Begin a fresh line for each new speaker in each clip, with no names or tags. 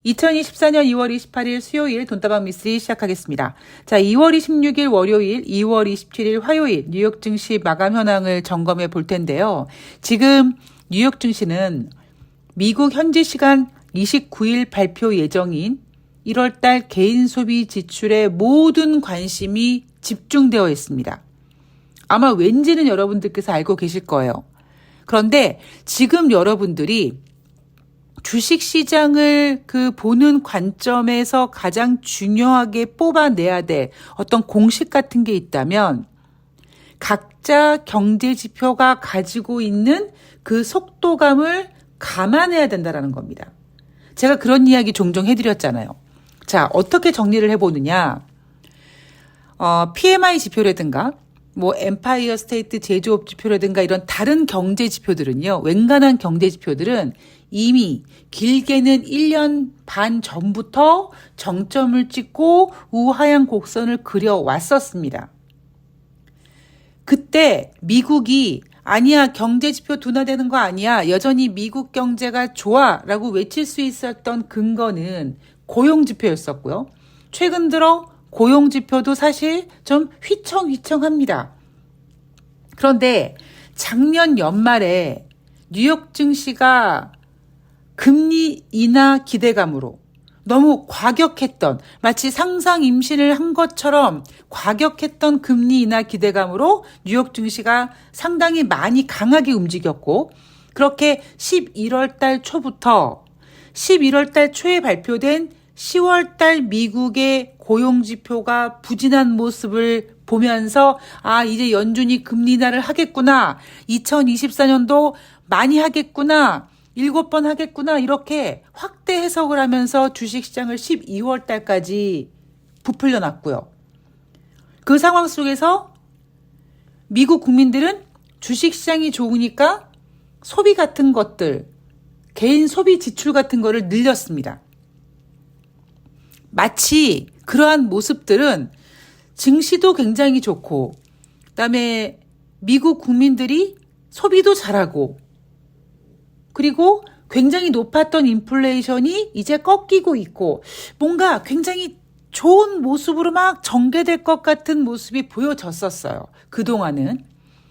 2024년 2월 28일 수요일 돈다방 미스리 시작하겠습니다. 자, 2월 26일 월요일, 2월 27일 화요일 뉴욕 증시 마감 현황을 점검해 볼 텐데요. 지금 뉴욕 증시는 미국 현지 시간 29일 발표 예정인 1월달 개인 소비 지출에 모든 관심이 집중되어 있습니다. 아마 왠지는 여러분들께서 알고 계실 거예요. 그런데 지금 여러분들이 주식시장을 보는 관점에서 가장 중요하게 뽑아내야 될 어떤 공식 같은 게 있다면 각자 경제지표가 가지고 있는 그 속도감을 감안해야 된다는 겁니다. 제가 그런 이야기 종종 해드렸잖아요. 자, 어떻게 정리를 해보느냐. PMI 지표라든가 엠파이어 스테이트 제조업 지표라든가 이런 다른 경제 지표들은요. 웬간한 경제 지표들은 이미 길게는 1년 반 전부터 정점을 찍고 우하향 곡선을 그려왔었습니다. 그때 미국이 아니야, 경제 지표 둔화되는 거 아니야, 여전히 미국 경제가 좋아 라고 외칠 수 있었던 근거는 고용 지표였었고요. 최근 들어 고용 지표도 사실 좀 휘청휘청합니다. 그런데 작년 연말에 뉴욕 증시가 금리 인하 기대감으로 너무 과격했던, 마치 상상 임신을 한 것처럼 과격했던 금리 인하 기대감으로 뉴욕 증시가 상당히 많이 강하게 움직였고, 그렇게 11월 달 초부터 11월 달 초에 발표된 10월 달 미국의 고용지표가 부진한 모습을 보면서 이제 연준이 금리 인하를 하겠구나, 2024년도 많이 하겠구나, 7번 하겠구나, 이렇게 확대 해석을 하면서 주식시장을 12월 달까지 부풀려 놨고요. 그 상황 속에서 미국 국민들은 주식시장이 좋으니까 소비 같은 것들, 개인 소비 지출 같은 거를 늘렸습니다. 마치 그러한 모습들은 증시도 굉장히 좋고, 그다음에 미국 국민들이 소비도 잘하고, 그리고 굉장히 높았던 인플레이션이 이제 꺾이고 있고, 뭔가 굉장히 좋은 모습으로 막 전개될 것 같은 모습이 보여졌었어요. 그동안은.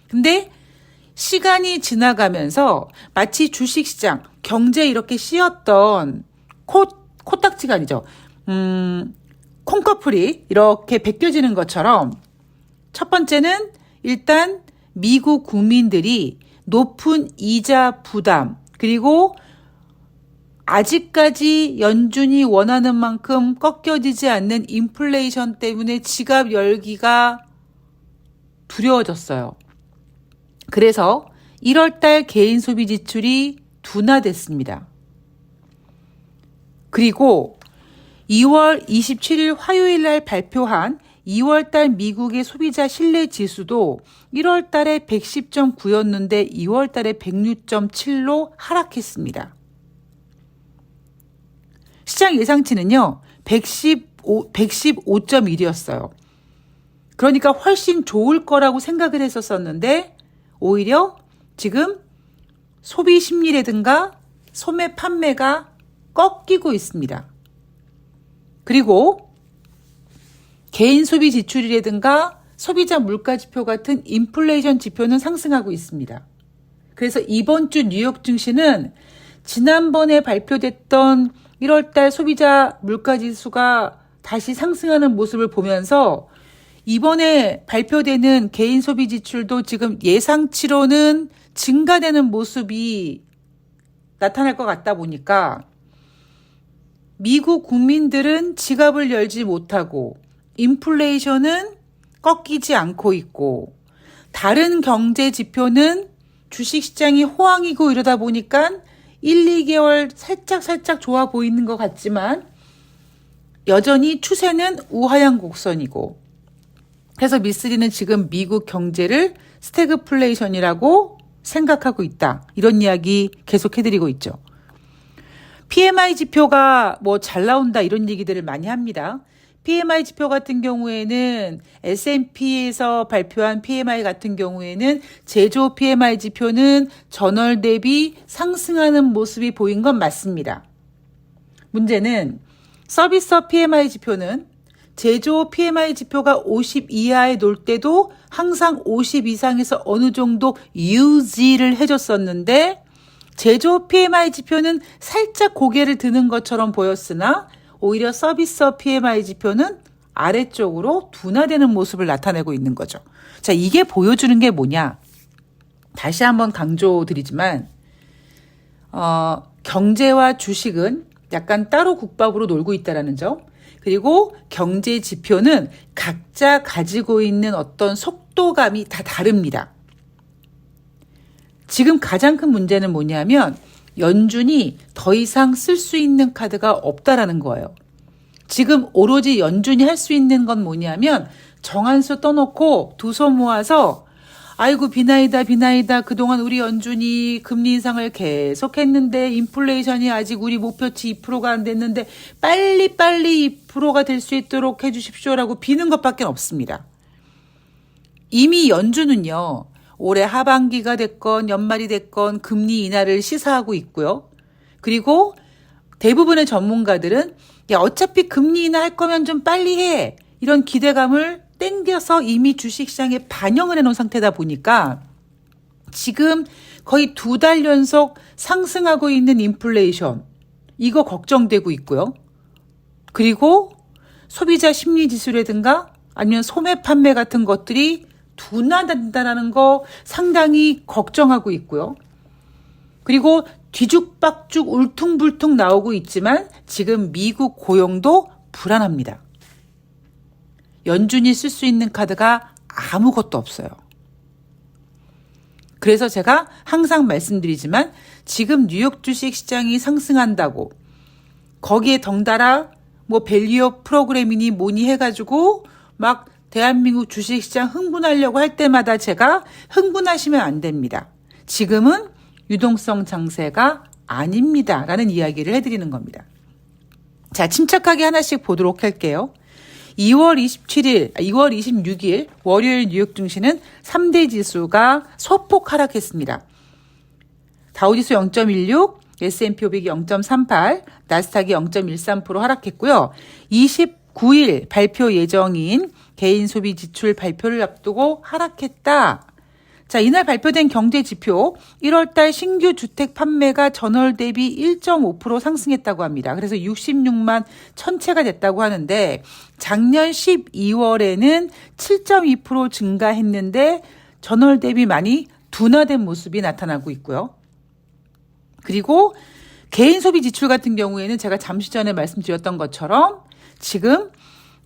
근데 시간이 지나가면서 마치 주식시장, 경제 이렇게 씌었던 코딱지가 아니죠. 콩커풀이 이렇게 벗겨지는 것처럼, 첫 번째는 일단 미국 국민들이 높은 이자 부담, 그리고 아직까지 연준이 원하는 만큼 꺾여지지 않는 인플레이션 때문에 지갑 열기가 두려워졌어요. 그래서 1월달 개인 소비 지출이 둔화됐습니다. 그리고 2월 27일 화요일 날 발표한 2월달 미국의 소비자 신뢰 지수도 1월달에 110.9였는데 2월달에 106.7로 하락했습니다. 시장 예상치는요, 115.1이었어요. 그러니까 훨씬 좋을 거라고 생각을 했었는데 오히려 지금 소비 심리라든가 소매 판매가 꺾이고 있습니다. 그리고 개인 소비 지출이라든가 소비자 물가 지표 같은 인플레이션 지표는 상승하고 있습니다. 그래서 이번 주 뉴욕 증시는 지난번에 발표됐던 1월달 소비자 물가 지수가 다시 상승하는 모습을 보면서 이번에 발표되는 개인 소비 지출도 지금 예상치로는 증가되는 모습이 나타날 것 같다 보니까 미국 국민들은 지갑을 열지 못하고 인플레이션은 꺾이지 않고 있고, 다른 경제 지표는 주식시장이 호황이고 이러다 보니까 1, 2개월 살짝 좋아 보이는 것 같지만 여전히 추세는 우하향 곡선이고, 그래서 미쓰리는 지금 미국 경제를 스태그플레이션이라고 생각하고 있다, 이런 이야기 계속 해드리고 있죠. PMI 지표가 잘 나온다, 이런 얘기들을 많이 합니다. PMI 지표 같은 경우에는 S&P에서 발표한 PMI 같은 경우에는 제조 PMI 지표는 전월 대비 상승하는 모습이 보인 건 맞습니다. 문제는 서비스업 PMI 지표는 제조업 PMI 지표가 50 이하에 놓을 때도 항상 50 이상에서 어느 정도 유지를 해줬었는데 제조업 PMI 지표는 살짝 고개를 드는 것처럼 보였으나 오히려 서비스업 PMI 지표는 아래쪽으로 둔화되는 모습을 나타내고 있는 거죠. 자, 이게 보여주는 게 뭐냐? 다시 한번 강조드리지만 경제와 주식은 약간 따로 국밥으로 놀고 있다라는 점. 그리고 경제 지표는 각자 가지고 있는 어떤 속도감이 다 다릅니다. 지금 가장 큰 문제는 뭐냐면 연준이 더 이상 쓸 수 있는 카드가 없다라는 거예요. 지금 오로지 연준이 할 수 있는 건 뭐냐면 정한수 떠놓고 두 손 모아서 아이고 비나이다 그동안 우리 연준이 금리 인상을 계속했는데 인플레이션이 아직 우리 목표치 2%가 안 됐는데 빨리 2%가 될 수 있도록 해주십시오라고 비는 것밖에 없습니다. 이미 연준은요. 올해 하반기가 됐건 연말이 됐건 금리 인하를 시사하고 있고요. 그리고 대부분의 전문가들은 야, 어차피 금리 인하할 거면 좀 빨리 해. 이런 기대감을 땡겨서 이미 주식시장에 반영을 해놓은 상태다 보니까 지금 거의 2달 연속 상승하고 있는 인플레이션 이거 걱정되고 있고요. 그리고 소비자 심리지수라든가 아니면 소매 판매 같은 것들이 둔화된다는 거 상당히 걱정하고 있고요. 그리고 뒤죽박죽 울퉁불퉁 나오고 있지만 지금 미국 고용도 불안합니다. 연준이 쓸 수 있는 카드가 아무것도 없어요. 그래서 제가 항상 말씀드리지만 지금 뉴욕 주식 시장이 상승한다고 거기에 덩달아 뭐 밸류업 프로그램이니 뭐니 해가지고 막 대한민국 주식시장 흥분하려고 할 때마다 제가 흥분하시면 안 됩니다. 지금은 유동성 장세가 아닙니다. 라는 이야기를 해드리는 겁니다. 자, 침착하게 하나씩 보도록 할게요. 2월 26일 월요일 뉴욕 증시는 3대 지수가 소폭 하락했습니다. 다우지수 0.16, S&P 500이 0.38, 나스닥이 0.13% 하락했고요. 29일 발표 예정인 개인 소비 지출 발표를 앞두고 하락했다. 자, 이날 발표된 경제 지표 1월달 신규 주택 판매가 전월 대비 1.5% 상승했다고 합니다. 그래서 66만 1,000채가 됐다고 하는데 작년 12월에는 7.2% 증가했는데 전월 대비 많이 둔화된 모습이 나타나고 있고요. 그리고 개인 소비 지출 같은 경우에는 제가 잠시 전에 말씀드렸던 것처럼 지금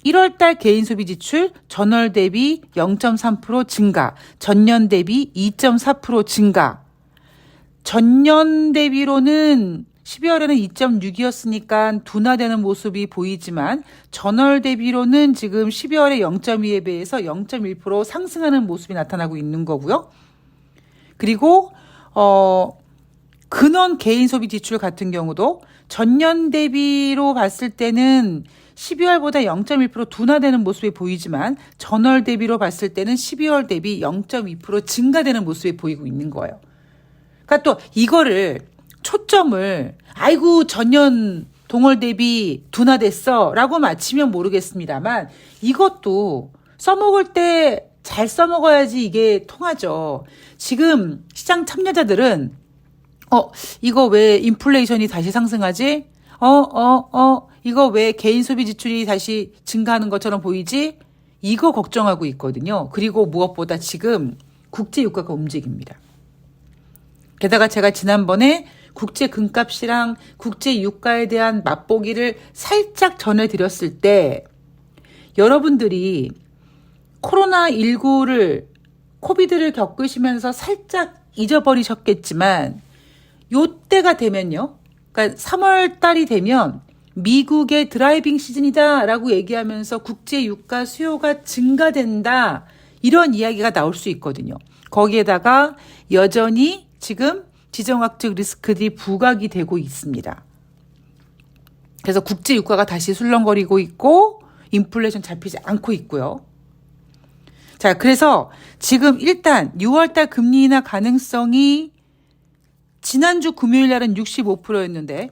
1월달 개인 소비 지출 전월 대비 0.3% 증가, 전년 대비 2.4% 증가. 전년 대비로는 12월에는 2.6이었으니까 둔화되는 모습이 보이지만 전월 대비로는 지금 12월에 0.2에 비해서 0.1% 상승하는 모습이 나타나고 있는 거고요. 그리고 근원 개인 소비 지출 같은 경우도 전년 대비로 봤을 때는 12월보다 0.1% 둔화되는 모습이 보이지만 전월 대비로 봤을 때는 12월 대비 0.2% 증가되는 모습이 보이고 있는 거예요. 그러니까 또 이거를 초점을 아이고 전년 동월 대비 둔화됐어 라고 맞히면 모르겠습니다만 이것도 써먹을 때 잘 써먹어야지 이게 통하죠. 지금 시장 참여자들은 이거 왜 인플레이션이 다시 상승하지? 이거 왜 개인 소비 지출이 다시 증가하는 것처럼 보이지? 이거 걱정하고 있거든요. 그리고 무엇보다 지금 국제 유가가 움직입니다. 게다가 제가 지난번에 국제 금값이랑 국제 유가에 대한 맛보기를 살짝 전해드렸을 때 여러분들이 코비드를 겪으시면서 살짝 잊어버리셨겠지만 요때가 되면요. 그러니까 3월 달이 되면 미국의 드라이빙 시즌이다라고 얘기하면서 국제 유가 수요가 증가된다. 이런 이야기가 나올 수 있거든요. 거기에다가 여전히 지금 지정학적 리스크들이 부각이 되고 있습니다. 그래서 국제 유가가 다시 술렁거리고 있고 인플레이션 잡히지 않고 있고요. 자, 그래서 지금 일단 6월달 금리 인하 가능성이 지난주 금요일 날은 65%였는데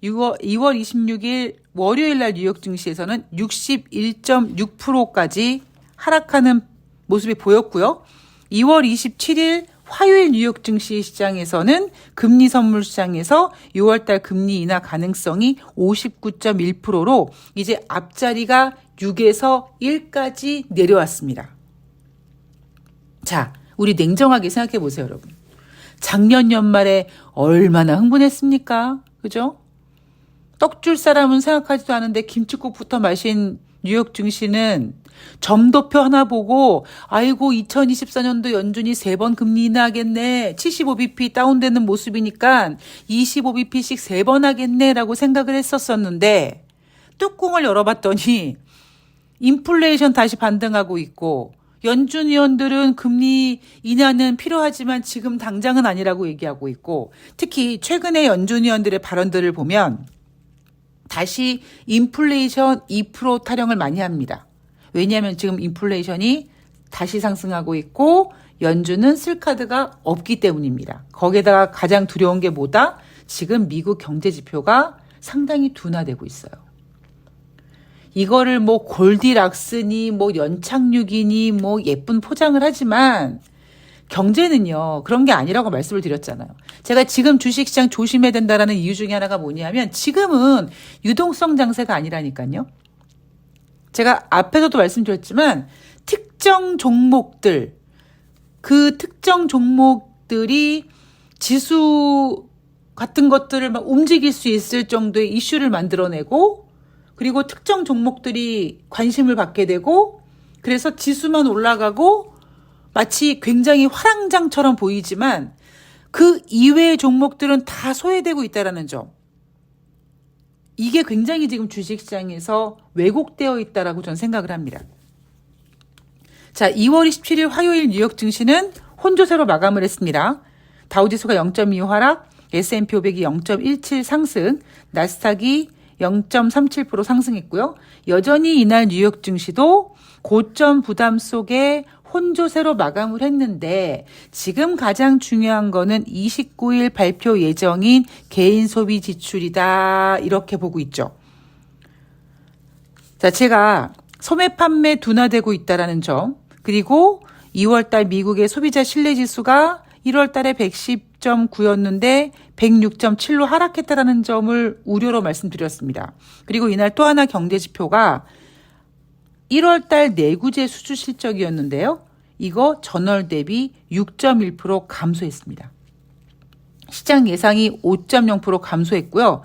2월 26일 월요일 날 뉴욕 증시에서는 61.6%까지 하락하는 모습이 보였고요. 2월 27일 화요일 뉴욕 증시 시장에서는 금리 선물 시장에서 6월달 금리 인하 가능성이 59.1%로 이제 앞자리가 6에서 1까지 내려왔습니다. 자, 우리 냉정하게 생각해 보세요, 여러분. 작년 연말에 얼마나 흥분했습니까? 그죠? 떡 줄 사람은 생각하지도 않은데 김칫국부터 마신 뉴욕 증시는 점도표 하나 보고 아이고 2024년도 연준이 3번 금리 인하하겠네. 75bp 다운되는 모습이니까 25bp씩 3번 하겠네라고 생각을 했었었는데 뚜껑을 열어봤더니 인플레이션 다시 반등하고 있고 연준 위원들은 금리 인하는 필요하지만 지금 당장은 아니라고 얘기하고 있고 특히 최근에 연준 위원들의 발언들을 보면 다시 인플레이션 2% 타령을 많이 합니다. 왜냐하면 지금 인플레이션이 다시 상승하고 있고 연준은 쓸 카드가 없기 때문입니다. 거기에다가 가장 두려운 게 뭐다? 지금 미국 경제 지표가 상당히 둔화되고 있어요. 이거를 뭐 골디락스니 뭐 연착륙이니 뭐 예쁜 포장을 하지만 경제는요 그런 게 아니라고 말씀을 드렸잖아요. 제가 지금 주식시장 조심해야 된다라는 이유 중에 하나가 뭐냐면 지금은 유동성 장세가 아니라니까요. 제가 앞에서도 말씀드렸지만 특정 종목들 그 특정 종목들이 지수 같은 것들을 막 움직일 수 있을 정도의 이슈를 만들어내고 그리고 특정 종목들이 관심을 받게 되고 그래서 지수만 올라가고 마치 굉장히 화랑장처럼 보이지만 그 이외의 종목들은 다 소외되고 있다는 점. 이게 굉장히 지금 주식시장에서 왜곡되어 있다라고 저는 생각을 합니다. 자, 2월 27일 화요일 뉴욕 증시는 혼조세로 마감을 했습니다. 다우지수가 0.2 하락, S&P 500이 0.17 상승, 나스닥이 0.37% 상승했고요. 여전히 이날 뉴욕 증시도 고점 부담 속에 혼조세로 마감을 했는데 지금 가장 중요한 거는 29일 발표 예정인 개인 소비 지출이다 이렇게 보고 있죠. 자, 제가 소매 판매 둔화되고 있다라는 점 그리고 2월달 미국의 소비자 신뢰지수가 1월달에 110.9였는데 106.7로 하락했다라는 점을 우려로 말씀드렸습니다. 그리고 이날 또 하나 경제지표가 1월달 내구재 수주 실적이었는데요. 이거 전월 대비 6.1% 감소했습니다. 시장 예상이 5.0% 감소했고요.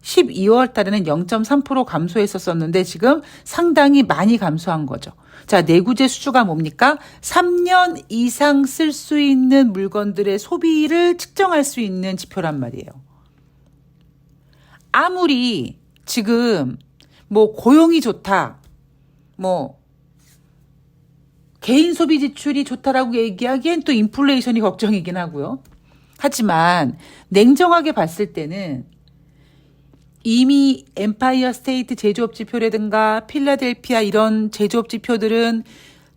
12월 달에는 0.3% 감소했었는데 지금 상당히 많이 감소한 거죠. 자, 내구재 수주가 뭡니까? 3년 이상 쓸 수 있는 물건들의 소비를 측정할 수 있는 지표란 말이에요. 아무리 지금 뭐 고용이 좋다, 뭐 개인 소비 지출이 좋다라고 얘기하기엔 또 인플레이션이 걱정이긴 하고요. 하지만 냉정하게 봤을 때는 이미 엠파이어 스테이트 제조업 지표라든가 필라델피아 이런 제조업 지표들은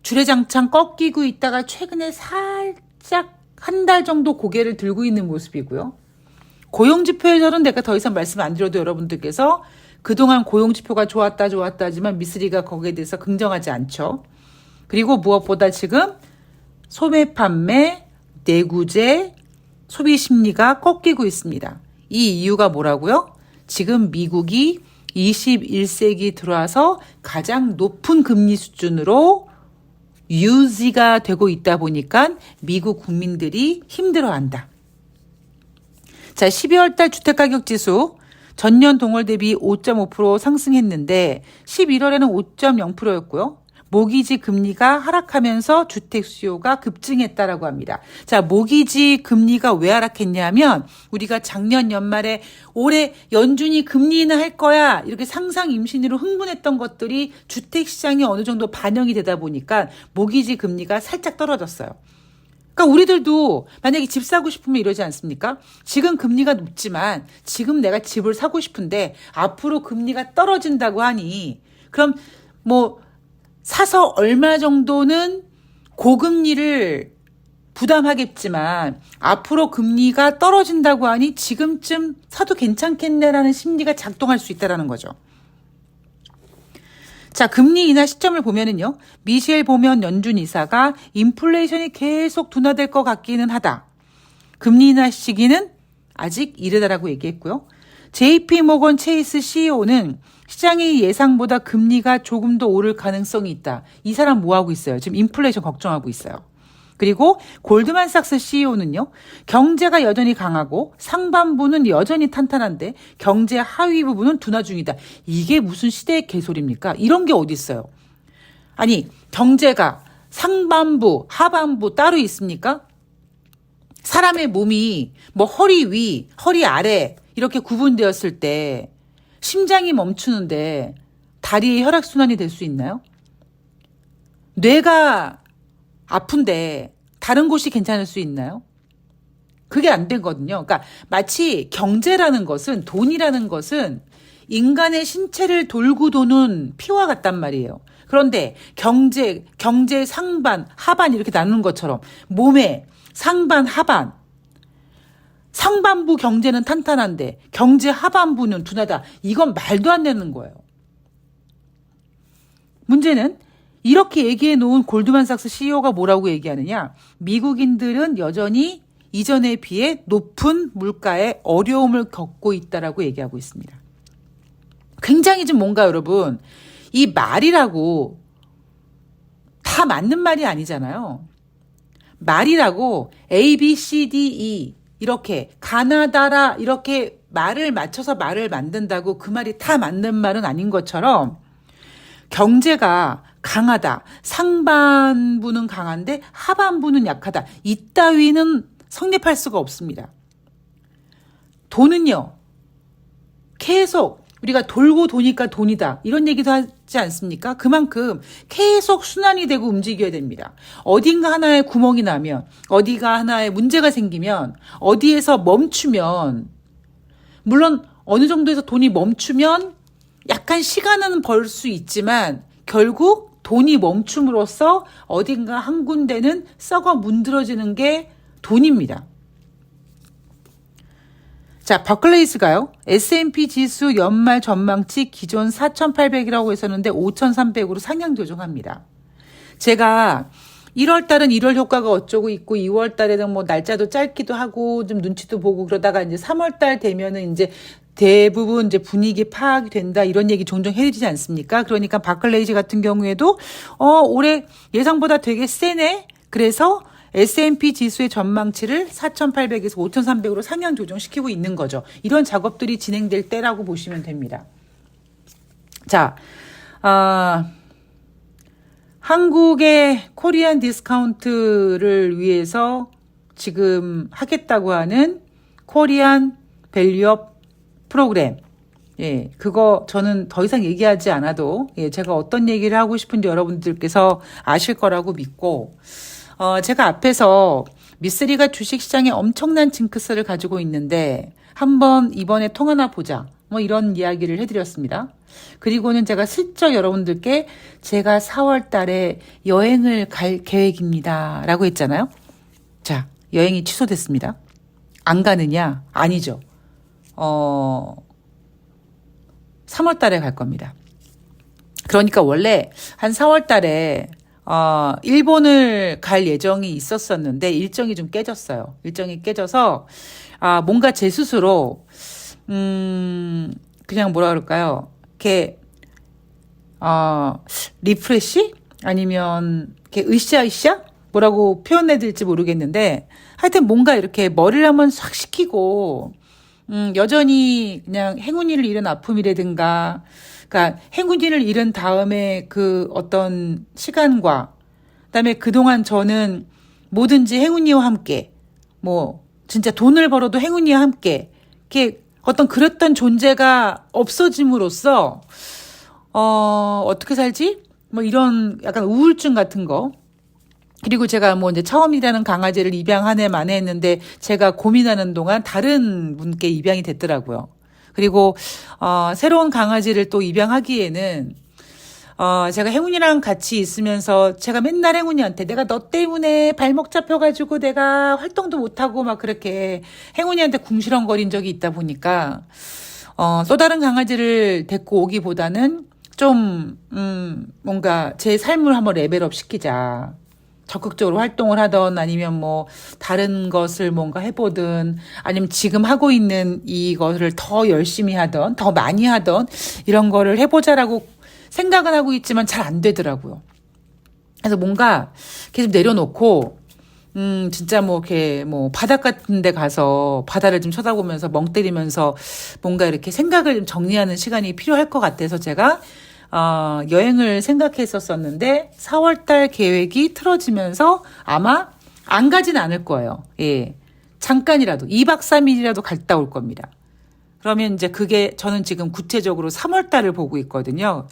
주례장창 꺾이고 있다가 최근에 살짝 한 달 정도 고개를 들고 있는 모습이고요. 고용 지표에서는 내가 더 이상 말씀 안 드려도 여러분들께서 그동안 고용 지표가 좋았다 하지만 미쓰리가 거기에 대해서 긍정하지 않죠. 그리고 무엇보다 지금 소매 판매, 내구재, 소비 심리가 꺾이고 있습니다. 이 이유가 뭐라고요? 지금 미국이 21세기 들어와서 가장 높은 금리 수준으로 유지가 되고 있다 보니까 미국 국민들이 힘들어한다. 자, 12월 달 주택가격지수 전년 동월 대비 5.5% 상승했는데 11월에는 5.0%였고요. 모기지 금리가 하락하면서 주택 수요가 급증했다라고 합니다. 자, 모기지 금리가 왜 하락했냐면 우리가 작년 연말에 올해 연준이 금리 인하할 거야 이렇게 상상 임신으로 흥분했던 것들이 주택 시장에 어느 정도 반영이 되다 보니까 모기지 금리가 살짝 떨어졌어요. 그러니까 우리들도 만약에 집 사고 싶으면 이러지 않습니까? 지금 금리가 높지만 지금 내가 집을 사고 싶은데 앞으로 금리가 떨어진다고 하니 그럼 뭐 사서 얼마 정도는 고금리를 부담하겠지만 앞으로 금리가 떨어진다고 하니 지금쯤 사도 괜찮겠네라는 심리가 작동할 수 있다는 거죠. 자, 금리 인하 시점을 보면은요. 미셸 보면 연준 이사가 인플레이션이 계속 둔화될 것 같기는 하다. 금리 인하 시기는 아직 이르다라고 얘기했고요. JP 모건 체이스 CEO는 시장의 예상보다 금리가 조금 더 오를 가능성이 있다. 이 사람 뭐 하고 있어요? 지금 인플레이션 걱정하고 있어요. 그리고 골드만삭스 CEO는요. 경제가 여전히 강하고 상반부는 여전히 탄탄한데 경제 하위 부분은 둔화 중이다. 이게 무슨 시대의 개소리입니까? 이런 게 어디 있어요? 아니, 경제가 상반부, 하반부 따로 있습니까? 사람의 몸이 뭐 허리 위, 허리 아래 이렇게 구분되었을 때 심장이 멈추는데 다리의 혈액순환이 될 수 있나요? 뇌가 아픈데 다른 곳이 괜찮을 수 있나요? 그게 안 되거든요. 그러니까 마치 경제라는 것은, 돈이라는 것은 인간의 신체를 돌고 도는 피와 같단 말이에요. 그런데 경제 상반, 하반 이렇게 나누는 것처럼 몸에 상반, 하반, 상반부 경제는 탄탄한데 경제 하반부는 둔하다. 이건 말도 안 되는 거예요. 문제는 이렇게 얘기해 놓은 골드만삭스 CEO가 뭐라고 얘기하느냐. 미국인들은 여전히 이전에 비해 높은 물가에 어려움을 겪고 있다라고 얘기하고 있습니다. 굉장히 좀 뭔가 여러분, 이 말이라고 다 맞는 말이 아니잖아요. 말이라고 A, B, C, D, E 이렇게 가나다라 이렇게 말을 맞춰서 말을 만든다고 그 말이 다 맞는 말은 아닌 것처럼 경제가 강하다. 상반부는 강한데 하반부는 약하다. 이따위는 성립할 수가 없습니다. 돈은요. 계속 우리가 돌고 도니까 돈이다. 이런 얘기도 하지 않습니까? 그만큼 계속 순환이 되고 움직여야 됩니다. 어딘가 하나에 구멍이 나면, 어디가 하나에 문제가 생기면, 어디에서 멈추면, 물론 어느 정도에서 돈이 멈추면 약간 시간은 벌 수 있지만 결국 돈이 멈춤으로써 어딘가 한 군데는 썩어 문드러지는 게 돈입니다. 자, 버클레이스가요. S&P 지수 연말 전망치 기존 4,800이라고 했었는데 5,300으로 상향 조정합니다. 제가 1월 달은 1월 효과가 어쩌고 있고 2월 달에는 뭐 날짜도 짧기도 하고 좀 눈치도 보고 그러다가 이제 3월 달 되면은 이제 대부분 이제 분위기 파악이 된다 이런 얘기 종종 해주지 않습니까? 그러니까 바클레이즈 같은 경우에도 올해 예상보다 되게 세네. 그래서 S&P 지수의 전망치를 4,800에서 5,300으로 상향 조정시키고 있는 거죠. 이런 작업들이 진행될 때라고 보시면 됩니다. 자, 한국의 코리안 디스카운트를 위해서 지금 하겠다고 하는 코리안 밸류업 프로그램. 예, 그거 저는 더 이상 얘기하지 않아도 제가 어떤 얘기를 하고 싶은지 여러분들께서 아실 거라고 믿고 제가 앞에서 미쓰리가 주식시장에 엄청난 징크스를 가지고 있는데 한번 이번에 통하나 보자. 뭐 이런 이야기를 해드렸습니다. 그리고는 제가 슬쩍 여러분들께 제가 4월 달에 여행을 갈 계획입니다. 라고 했잖아요. 자, 여행이 취소됐습니다. 안 가느냐? 아니죠. 3월 달에 갈 겁니다. 그러니까 원래 한 4월 달에 일본을 갈 예정이 있었었는데 일정이 좀 깨졌어요. 일정이 깨져서 뭔가 제 스스로 그냥 뭐라 그럴까요? 이렇게 리프레시 아니면 이렇게 으쌰으쌰 뭐라고 표현해야 될지 모르겠는데 하여튼 뭔가 이렇게 머리를 한번 싹 식히고 여전히 그냥 행운이를 잃은 아픔이라든가 그러니까 행운이를 잃은 다음에 그 어떤 시간과 그다음에 그동안 저는 뭐든지 행운이와 함께 뭐 진짜 돈을 벌어도 행운이와 함께 이렇게 어떤 그랬던 존재가 없어짐으로써 어떻게 살지? 뭐 이런 약간 우울증 같은 거. 그리고 제가 뭐 이제 처음이라는 강아지를 입양 한 해 만에 했는데 제가 고민하는 동안 다른 분께 입양이 됐더라고요. 그리고 새로운 강아지를 또 입양하기에는 제가 행운이랑 같이 있으면서 제가 맨날 행운이한테 내가 너 때문에 발목 잡혀가지고 내가 활동도 못하고 막 그렇게 행운이한테 궁시렁거린 적이 있다 보니까, 또 다른 강아지를 데리고 오기보다는 좀, 뭔가 제 삶을 한번 레벨업 시키자. 적극적으로 활동을 하던 아니면 뭐 다른 것을 뭔가 해보든 아니면 지금 하고 있는 이거를 더 열심히 하던 더 많이 하던 이런 거를 해보자라고 생각은 하고 있지만 잘 안 되더라고요. 그래서 뭔가 계속 내려놓고 진짜 뭐 이렇게 뭐 바닷가 같은 데 가서 바다를 좀 쳐다보면서 멍 때리면서 뭔가 이렇게 생각을 좀 정리하는 시간이 필요할 것 같아서 제가 여행을 생각했었었는데 4월달 계획이 틀어지면서 아마 안 가진 않을 거예요. 예. 잠깐이라도 2박 3일이라도 갔다 올 겁니다. 그러면 이제 그게 저는 지금 구체적으로 3월달을 보고 있거든요.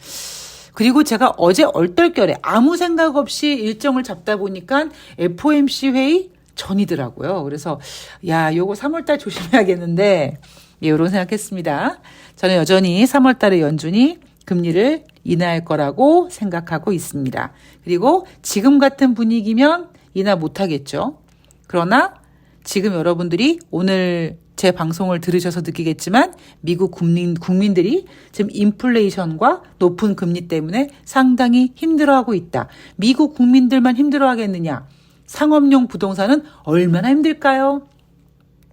그리고 제가 어제 얼떨결에 아무 생각 없이 일정을 잡다 보니까 FOMC 회의 전이더라고요. 그래서 야, 요거 3월달 조심해야겠는데 예, 이런 생각했습니다. 저는 여전히 3월달에 연준이 금리를 인하할 거라고 생각하고 있습니다. 그리고 지금 같은 분위기면 인하 못하겠죠. 그러나 지금 여러분들이 오늘 제 방송을 들으셔서 느끼겠지만 미국 국민들이 지금 인플레이션과 높은 금리 때문에 상당히 힘들어하고 있다. 미국 국민들만 힘들어하겠느냐? 상업용 부동산은 얼마나 힘들까요?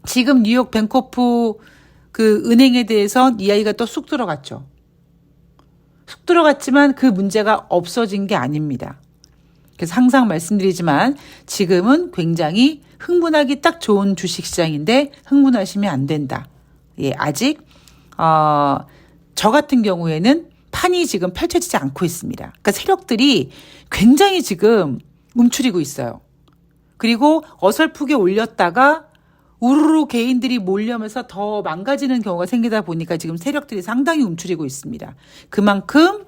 지금 뉴욕 뱅코프 그 은행에 대해서 이야기가 또 쑥 들어갔죠. 쑥 들어갔지만 그 문제가 없어진 게 아닙니다. 그래서 항상 말씀드리지만 지금은 굉장히 흥분하기 딱 좋은 주식시장인데 흥분하시면 안 된다. 예, 아직 저 같은 경우에는 판이 지금 펼쳐지지 않고 있습니다. 그러니까 세력들이 굉장히 지금 움츠리고 있어요. 그리고 어설프게 올렸다가 우르르 개인들이 몰려면서 더 망가지는 경우가 생기다 보니까 지금 세력들이 상당히 움츠리고 있습니다. 그만큼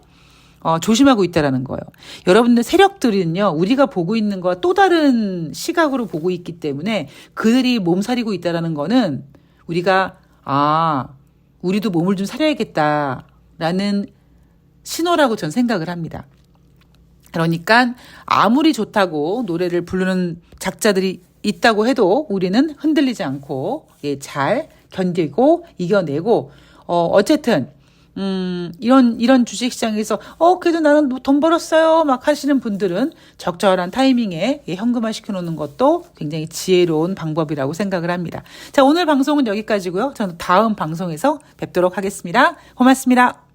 조심하고 있다라는 거예요. 여러분들 세력들은요, 우리가 보고 있는 거와 또 다른 시각으로 보고 있기 때문에 그들이 몸살이고 있다라는 거는 우리가 우리도 몸을 좀 사려야겠다라는 신호라고 전 생각을 합니다. 그러니까 아무리 좋다고 노래를 부르는 작자들이 있다고 해도 우리는 흔들리지 않고 잘 견디고 이겨내고 어쨌든 이런 주식시장에서 그래도 나는 돈 벌었어요 막 하시는 분들은 적절한 타이밍에 현금화 시켜놓는 것도 굉장히 지혜로운 방법이라고 생각을 합니다. 자, 오늘 방송은 여기까지고요. 저는 다음 방송에서 뵙도록 하겠습니다. 고맙습니다.